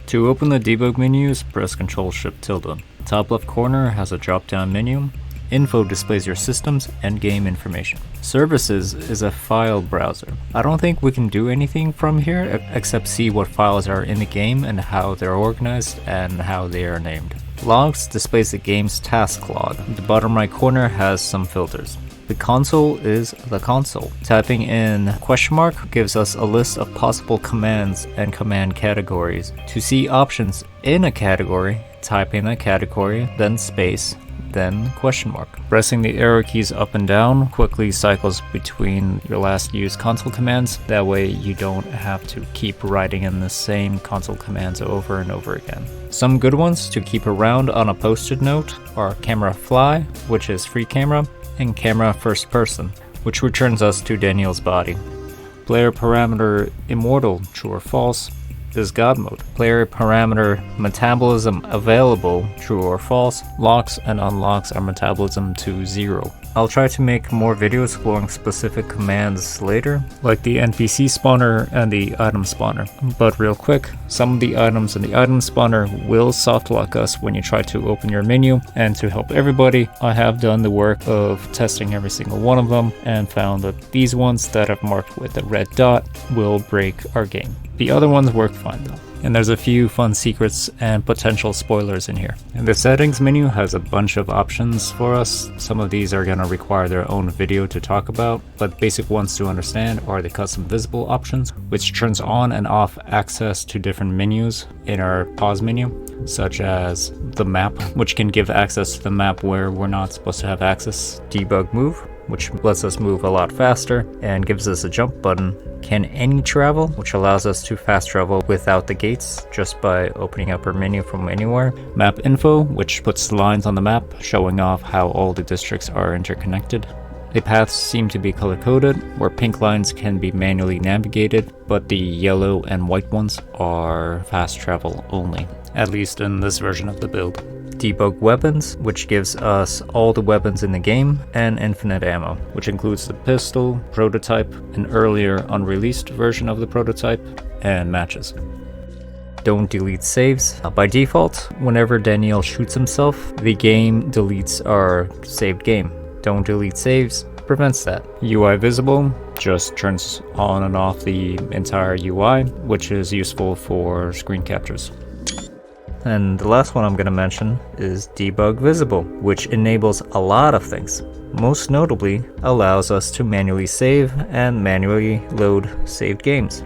To open the debug menus, press Ctrl-Shift-tilde. Top left corner has a drop-down menu. Info displays your system's endgame information. Services is a file browser. I don't think we can do anything from here except see what files are in the game and how they're organized and how they are named. Logs displays the game's task log. The bottom right corner has some filters. The console is the console. Typing in question mark gives us a list of possible commands and command categories. To see options in a category, type in a category, then space, then question mark. Pressing the arrow keys up and down quickly cycles between your last used console commands. That way you don't have to keep writing in the same console commands over and over again. Some good ones to keep around on a post-it note are camera fly, which is free camera, and camera first person, which returns us to Daniel's body. Player parameter immortal, true or false, is God mode. Player parameter metabolism available, true or false, locks and unlocks our metabolism to 0. I'll try to make more videos exploring specific commands later, like the NPC spawner and the item spawner. But real quick, some of the items in the item spawner will soft lock us when you try to open your menu, and to help everybody, I have done the work of testing every single one of them and found that these ones that I've marked with a red dot will break our game. The other ones work fine though. And there's a few fun secrets and potential spoilers in here. And the settings menu has a bunch of options for us. Some of these are going to require their own video to talk about, but basic ones to understand are the custom visible options, which turns on and off access to different menus in our pause menu, such as the map, which can give access to the map where we're not supposed to have access. Debug move, which lets us move a lot faster and gives us a jump button. Can any travel, which allows us to fast travel without the gates just by opening up our menu from anywhere. Map info, which puts lines on the map showing off how all the districts are interconnected. The paths seem to be color-coded, where pink lines can be manually navigated, but the yellow and white ones are fast travel only, at least in this version of the build. Debug weapons, which gives us all the weapons in the game, and infinite ammo, which includes the pistol, prototype, an earlier unreleased version of the prototype, and matches. Don't delete saves. By default, whenever Daniel shoots himself, the game deletes our saved game. Don't delete saves prevents that. UI visible just turns on and off the entire UI, which is useful for screen captures. And the last one I'm going to mention is debug visible, which enables a lot of things. Most notably, allows us to manually save and manually load saved games.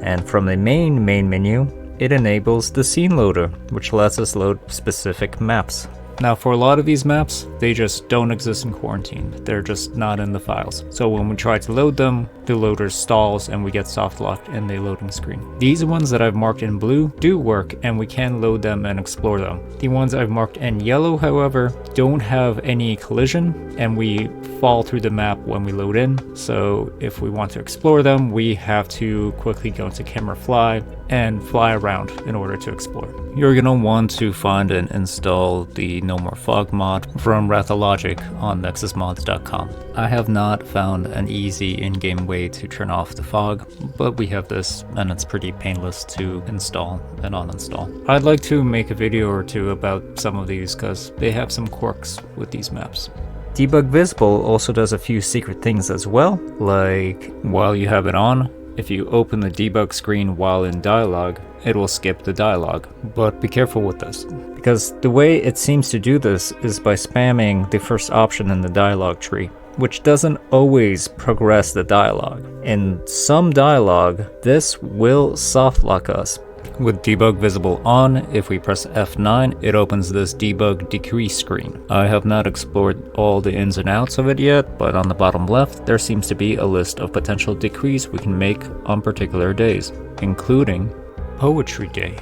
And from the main menu, it enables the scene loader, which lets us load specific maps. Now for a lot of these maps, they just don't exist in quarantine. They're just not in the files. So when we try to load them, the loader stalls and we get soft locked in the loading screen. These ones that I've marked in blue do work and we can load them and explore them. The ones I've marked in yellow, however, don't have any collision and we fall through the map when we load in. So if we want to explore them, we have to quickly go into camera fly and fly around in order to explore. You're going to want to find and install the No More Fog mod from Pathologic on nexusmods.com. I have not found an easy in-game way to turn off the fog, but we have this and it's pretty painless to install and uninstall. I'd like to make a video or two about some of these because they have some quirks with these maps. Debug Visible also does a few secret things as well, like while you have it on, if you open the debug screen while in dialogue, it will skip the dialogue. But be careful with this, because the way it seems to do this is by spamming the first option in the dialogue tree, which doesn't always progress the dialogue. In some dialogue, this will soft lock us. With debug visible on, if we press F9, it opens this debug decrease screen. I have not explored all the ins and outs of it yet, but on the bottom left, there seems to be a list of potential decrees we can make on particular days, including Poetry Day.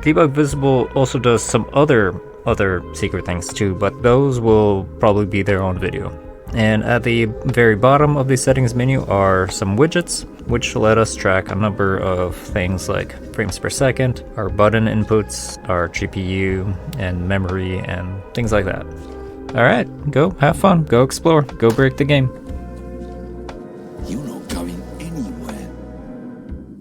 Debug visible also does some other secret things too, but those will probably be their own video. And at the very bottom of the settings menu are some widgets, which let us track a number of things like frames per second, our button inputs, our GPU, and memory, and things like that. Alright, go have fun, go explore, go break the game.